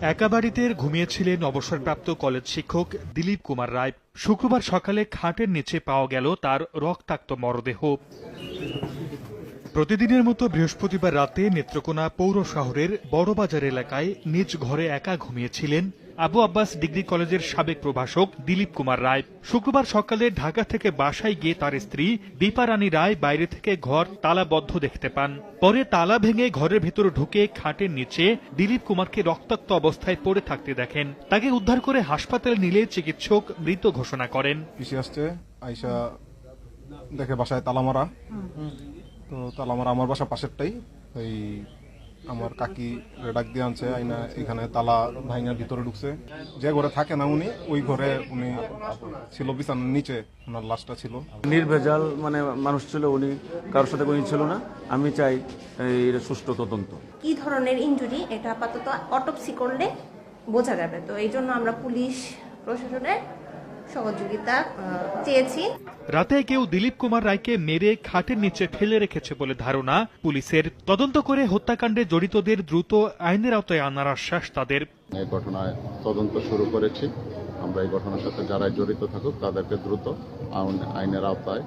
একা বাড়িতে ঘুমিয়েছিলেন অবসরপ্রাপ্ত কলেজ শিক্ষক দিলীপ কুমার রায়। শুক্রবার সকালে খাটের নিচে পাওয়া গেল তার রক্তাক্ত মরদেহ। প্রতিদিনের মতো বৃহস্পতিবার রাতে নেত্রকোনা পৌর শহরের বড়বাজার এলাকায় নিজ ঘরে একা ঘুমিয়েছিলেন আবু আব্বাস ডিগ্রি কলেজের সাবেক প্রভাষক দিলীপ কুমার রায়। শুক্রবার সকালে ঢাকা থেকে বাসায় গিয়ে তার স্ত্রী দীপা রানী রায় বাইরে থেকে ঘর তালাবদ্ধ দেখতে পান। পরে তালা ভেঙে ঘরের ভেতর ঢুকে খাটের নিচে দিলীপ কুমারকে রক্তাক্ত অবস্থায় পড়ে থাকতে দেখেন। তাকে উদ্ধার করে হাসপাতালে নিলে চিকিৎসক মৃত ঘোষণা করেন। আইসা দেখে বাসায় তালা মারা, তো তালা মারা আমার বাসা পাশেরটাই। ওই আমার কাকি ডাক দিয়ে আনছে আইনা এখানে তালা ভাইনার ভিতরে ঢুকছে। যে ঘরে থাকে না উনি, ওই ঘরে উনি ছিল বিছানার নিচে, ওনার লাশটা ছিল। নির্ভেজাল মানুষ ছিল উনি, কারোর সাথে কোনো ছিল না। আমি চাই এর সুষ্ঠু তদন্ত। কি ধরনের ইনজুরি এটা আপাতত অটোপসি করলে বোঝা যাবে। তো এই জন্য আমরা পুলিশ প্রশাসনের সহযোগিতা চেয়েছি। রাতে কেউ দিলীপ কুমার রায়কে মেরে খাটের নিচে ফেলে রেখেছে বলে ধারণা পুলিশের। তদন্ত করে হত্যাকাণ্ডে জড়িতদের দ্রুত আইনের আওতায় আনার আশ্বাস তাদের। এই ঘটনায় তদন্ত শুরু করেছি। আমরা এই ঘটনার সাথে যারাই জড়িত থাকুক তাদেরকে দ্রুত আইনের আওতায়